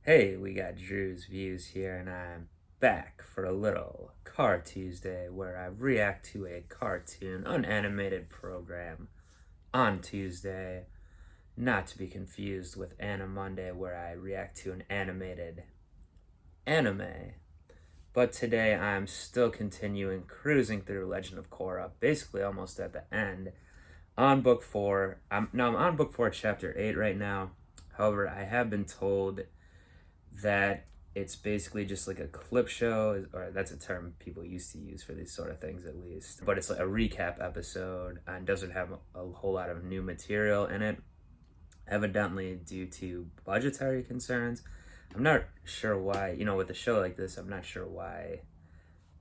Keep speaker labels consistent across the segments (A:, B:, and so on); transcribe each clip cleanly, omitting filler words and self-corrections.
A: Hey, we got Drewz Views here, and I'm back for a little Car Tuesday where I react to a cartoon, unanimated program on Tuesday, not to be confused with Anna Monday where I react to an animated anime. But today I'm still continuing cruising through Legend of Korra, basically almost at the end, on book 4. I'm on book 4, chapter 8 right now. However, I have been told that it's basically just like a clip show, or that's a term people used to use for these sort of things at least. But it's like a recap episode and doesn't have a whole lot of new material in it, evidently due to budgetary concerns. I'm not sure why, with a show like this, I'm not sure why.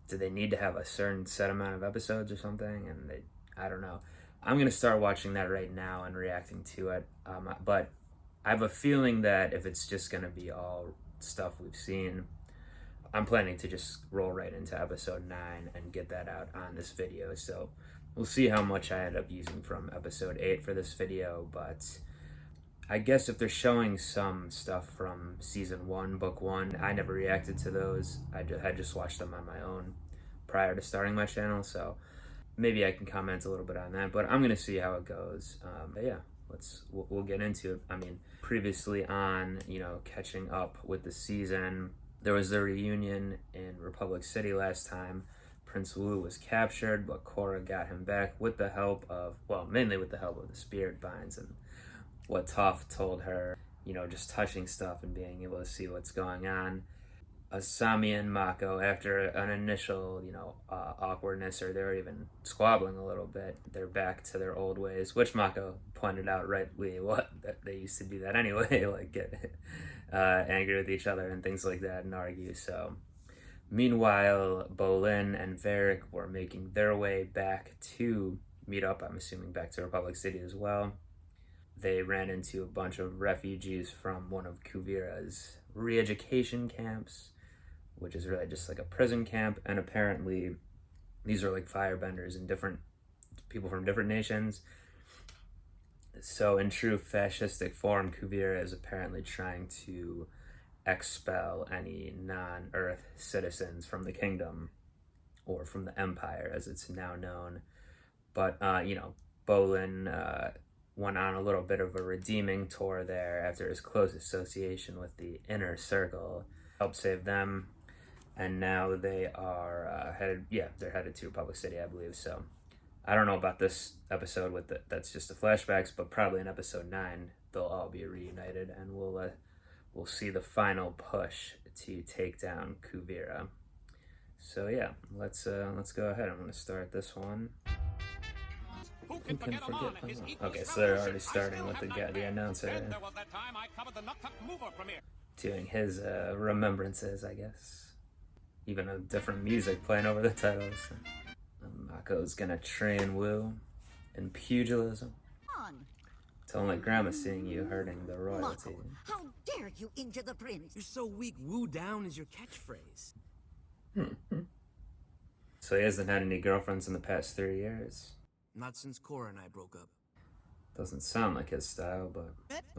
A: Do they need to have a certain set amount of episodes or something? And I don't know. I'm going to start watching that right now and reacting to it. But I have a feeling that if it's just going to be all stuff we've seen, I'm planning to just roll right into episode 9 and get that out on this video. So we'll see how much I end up using from episode 8 for this video. But I guess if they're showing some stuff from season 1, book 1, I never reacted to those. I just watched them on my own prior to starting my channel. So maybe I can comment a little bit on that, but I'm gonna see how it goes. But yeah, we'll get into it. I mean, previously on, catching up with the season, there was the reunion in Republic City last time. Prince Wu was captured, but Korra got him back with the help of, mainly with the help of the spirit vines and what Toph told her, just touching stuff and being able to see what's going on. Asami and Mako, after an initial, awkwardness, or they're even squabbling a little bit, they're back to their old ways, which Mako pointed out rightly that they used to do that anyway, like get angry with each other and things like that and argue. So meanwhile, Bolin and Varric were making their way back to meet up, I'm assuming back to Republic City as well. They ran into a bunch of refugees from one of Kuvira's re-education camps, which is really just like a prison camp, and apparently these are like firebenders and different people from different nations. So in true fascistic form, Kuvira is apparently trying to expel any non-Earth citizens from the kingdom, or from the Empire as it's now known. But, Bolin went on a little bit of a redeeming tour there after his close association with the Inner Circle, helped save them, and now they are they're headed to Republic City, I believe. So I don't know about this episode that's just the flashbacks, but probably in episode 9 they'll all be reunited, and we'll see the final push to take down Kuvira. So yeah, let's go ahead. I'm gonna start this one. Who can forget? Okay, so they're already starting with the announcer doing his remembrances, I guess. Even a different music playing over the titles. Mako's gonna train Wu in pugilism. Don't let Grandma seeing you hurting the royalty.
B: Mako, how dare you injure the prince?
C: You're so weak, Wu down is your catchphrase.
A: So he hasn't had any girlfriends in the past 3 years.
C: Not since Korra and I broke up.
A: Doesn't sound like his style, but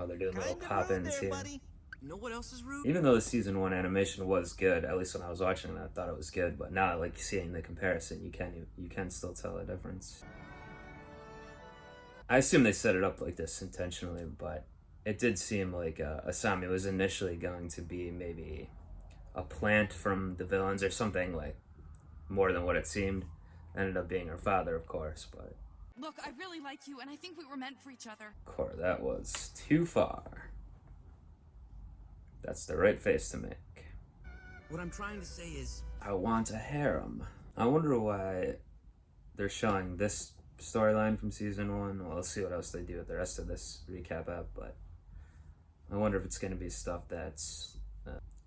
A: they're doing little pop-ins here.
C: Buddy. You know what else is rude?
A: Even though the season 1 animation was good, at least when I was watching it, I thought it was good. But now, like, seeing the comparison, you can still tell a difference. I assume they set it up like this intentionally, but it did seem like Asami was initially going to be maybe a plant from the villains or something, like more than what it seemed. Ended up being her father, of course, but...
D: Look, I really like you, and I think we were meant for each other.
A: Korra, that was too far. That's the right face to make.
C: What I'm trying to say is...
A: I want a harem. I wonder why they're showing this storyline from season 1. Well, let's see what else they do with the rest of this recap app, but I wonder if it's going to be stuff that's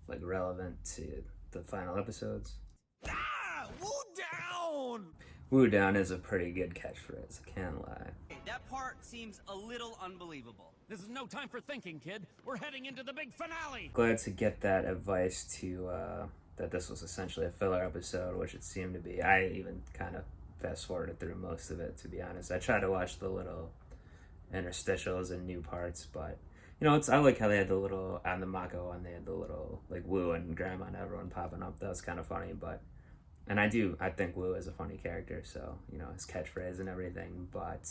A: like relevant to the final episodes.
C: Wu down!
A: Wu down is a pretty good catchphrase, I can't lie.
E: That part seems a little unbelievable.
F: This is no time for thinking, kid. We're heading into the big finale.
A: Glad to get that advice to that this was essentially a filler episode, which it seemed to be. I even kind of fast-forwarded through most of it, to be honest. I tried to watch the little interstitials and new parts, but I like how they had the little on the Mako and they had the little like Wu and Grandma and everyone popping up. That was kind of funny, but and I think Wu is a funny character, so his catchphrase and everything, but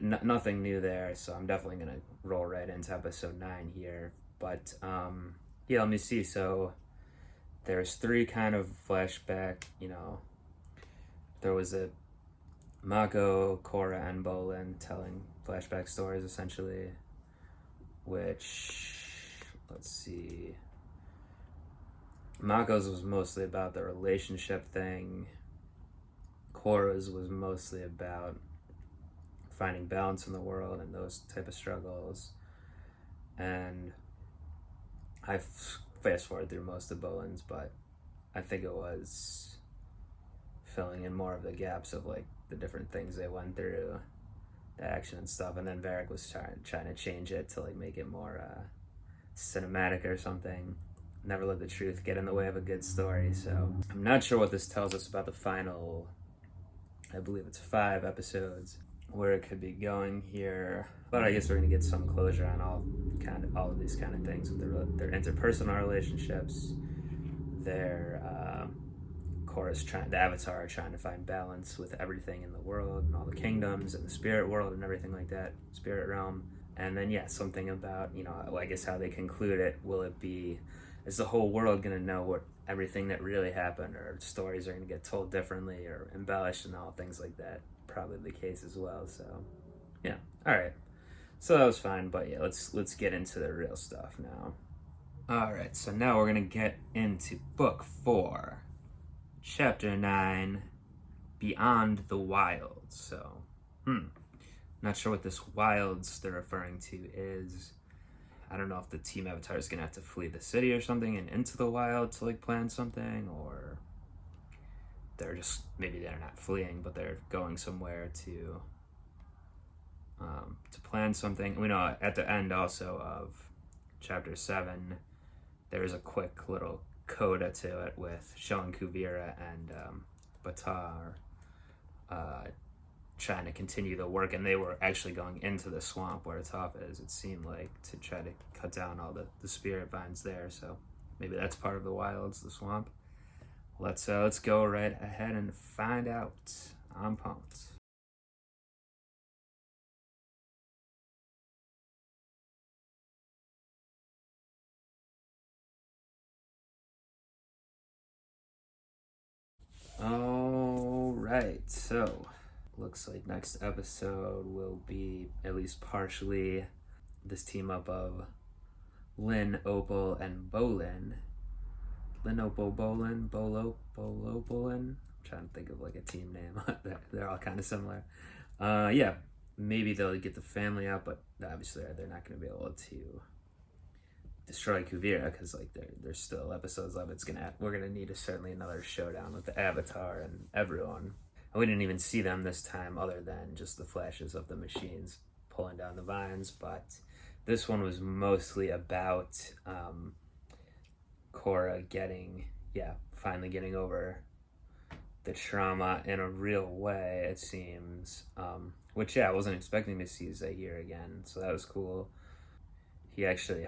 A: nothing new there. So I'm definitely gonna roll right into episode 9 here. But yeah, let me see. So there's 3 kind of flashback. There was a Mako, Korra, and Bolin telling flashback stories essentially, which, let's see, Mako's was mostly about the relationship thing. Korra's was mostly about finding balance in the world and those type of struggles. And I fast forward through most of Bolin's, but I think it was filling in more of the gaps of like the different things they went through, the action and stuff. And then Varric was trying to change it to like make it more cinematic or something. Never let the truth get in the way of a good story. So I'm not sure what this tells us about the final, I believe it's 5 episodes, where it could be going here. But I guess we're gonna get some closure on all of these kind of things with their interpersonal relationships, their Korra's the Avatar are trying to find balance with everything in the world and all the kingdoms and the spirit world and everything like that, spirit realm. And then something about I guess how they conclude it. Will it be, is the whole world gonna know what everything that really happened, or stories are gonna get told differently or embellished and all things like that? Probably the case as well. So yeah, all right, so that was fine, but yeah, let's get into the real stuff now. All right, so now we're gonna get into book 4, chapter 9, Beyond the Wilds. So not sure what this wilds they're referring to is. I don't know if the Team Avatar is gonna have to flee the city or something and into the wild to like plan something, or maybe they're not fleeing, but they're going somewhere to plan something. We know at the end also of chapter 7, there's a quick little coda to it with showing Kuvira and Batar trying to continue the work, and they were actually going into the swamp where Toph is, it seemed like, to try to cut down all the spirit vines there. So maybe that's part of the wilds, the swamp. Let's go right ahead and find out. I'm pumped. All right, so looks like next episode will be at least partially this team up of Lin, Opal, and Bolin. Lin, Opal, Bolin, Bolin. I'm trying to think of like a team name. They're all kind of similar. Yeah, maybe they'll get the family out, but obviously they're not going to be able to destroy Kuvira because like there's still episodes left. We're gonna need certainly another showdown with the Avatar and everyone. And we didn't even see them this time, other than just the flashes of the machines pulling down the vines. But this one was mostly about Korra finally getting over the trauma in a real way, it seems. Which I wasn't expecting to see Zahir again, so that was cool. He actually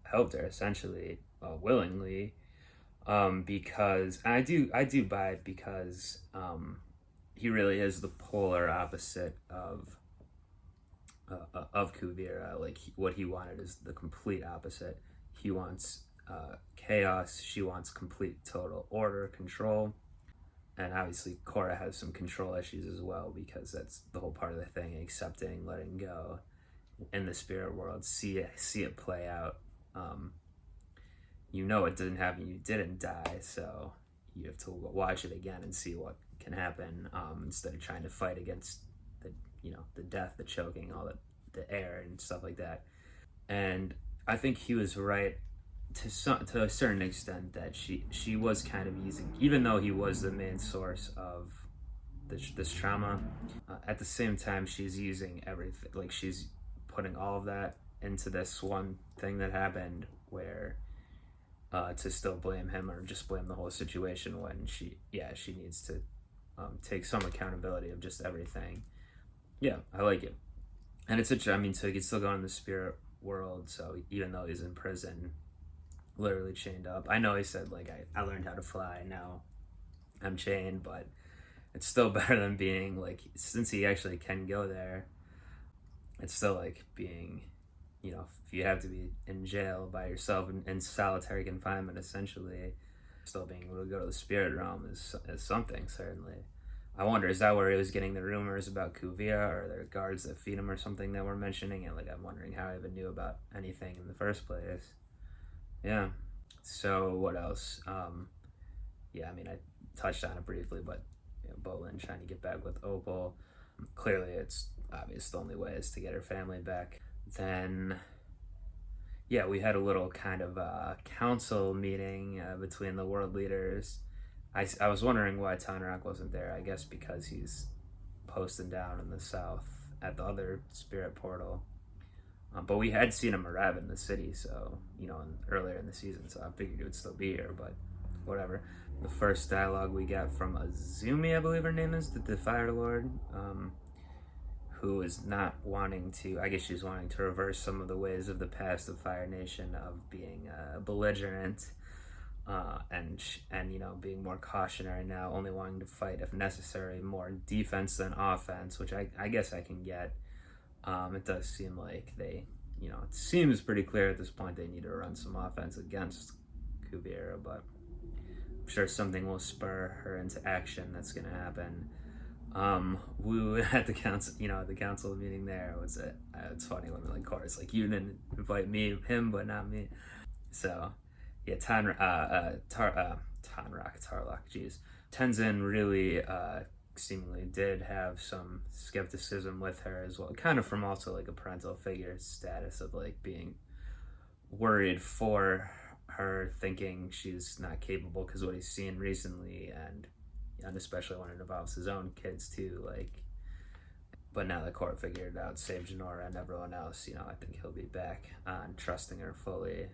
A: helped her essentially willingly, because I do buy it, because he really is the polar opposite of Kuvira. Like what he wanted is the complete opposite. He wants chaos. She wants complete total order, control. And obviously Korra has some control issues as well, because that's the whole part of the thing, accepting, letting go in the spirit world, see it play out. It didn't happen, you didn't die, so you have to watch it again and see what can happen, instead of trying to fight against the death, the choking, all the air and stuff like that. And I think he was right to a certain extent, that she was kind of using, even though he was the main source of this trauma, at the same time she's using everything, like she's putting all of that into this one thing that happened, where to still blame him or just blame the whole situation, when she needs to take some accountability of just everything. Yeah, I like it. And it's so he can still go in the spirit world. So even though he's in prison, literally chained up. I know he said, like, I learned how to fly, now I'm chained, but it's still better than being, like, since he actually can go there, it's still like being, you know, if you have to be in jail by yourself in solitary confinement, essentially, still being able to go to the spirit realm is something, certainly. I wonder, is that where he was getting the rumors about Kuvia, or there are guards that feed him or something that were mentioning it? Like, I'm wondering how I even knew about anything in the first place. Yeah. So what else? Yeah, I mean, I touched on it briefly, but you know, Bolin trying to get back with Opal. Clearly, it's obvious the only way is to get her family back. Then, yeah, we had a little kind of council meeting between the world leaders. I was wondering why Tanrak wasn't there. I guess because he's posting down in the south at the other spirit portal. But we had seen him arrive in the city, so, you know, earlier in the season, so I figured he would still be here, but whatever. The first dialogue we got from Azumi, I believe her name is, the Fire Lord, who is not wanting to, I guess she's wanting to reverse some of the ways of the past of Fire Nation of being belligerent, and you know, being more cautionary now, only wanting to fight if necessary, more defense than offense, which I guess I can get. It does seem like they, you know, it seems pretty clear at this point they need to run some offense against Kuvira, but I'm sure something will spur her into action. That's going to happen. We at the council, you know, at the council meeting there was it. It's funny when like Korra's like, you didn't invite him, but not me. So yeah, Tarlock, geez. Tenzin really seemingly did have some skepticism with her as well, kind of from also like a parental figure status of like being worried for her, thinking she's not capable because what he's seen recently, and especially when it involves his own kids too, like. But now that Korra figured out, saved Janora and everyone else, you know, I think he'll be back on trusting her fully.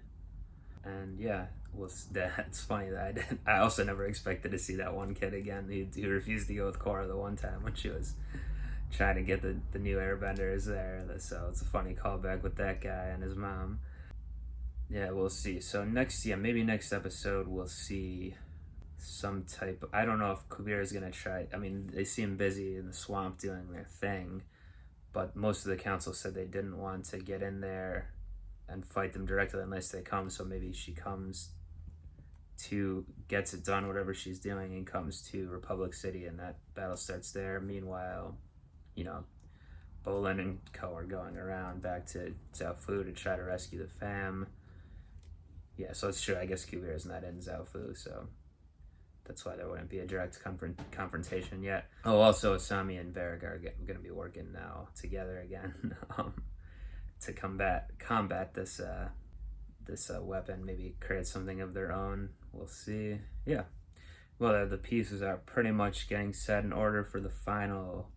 A: And yeah, it's funny that I also never expected to see that one kid again. He refused to go with Korra the one time when she was trying to get the new airbenders there. So it's a funny callback with that guy and his mom. Yeah, we'll see. So maybe next episode we'll see some type of, I don't know if Kuvira is going to try. I mean, they seem busy in the swamp doing their thing, but most of the council said they didn't want to get in there and fight them directly unless they come, so maybe she gets it done, whatever she's doing, and comes to Republic City, and that battle starts there. Meanwhile, you know, Bolin and Co are going around back to Zaofu to try to rescue the fam. Yeah, so it's true, I guess Kuvira's not in Zaofu, so that's why there wouldn't be a direct confrontation yet. Oh, also, Asami and Varric are going to be working now together again. To combat this weapon, maybe create something of their own. We'll see. Yeah. Well, the pieces are pretty much getting set in order for the final.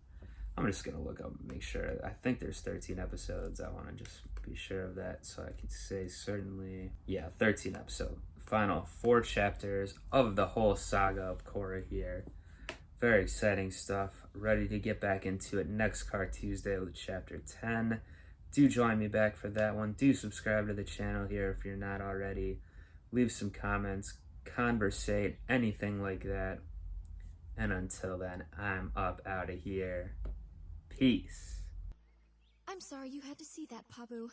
A: I'm just gonna look up and make sure. I think there's 13 episodes. I want to just be sure of that so I can say certainly. Yeah, 13 episodes. Final 4 chapters of the whole saga of Korra here. Very exciting stuff. Ready to get back into it next Car Tuesday with chapter 10. Do join me back for that one. Do subscribe to the channel here if you're not already. Leave some comments, conversate, anything like that. And until then, I'm up out of here. Peace.
G: I'm sorry you had to see that, Pabu.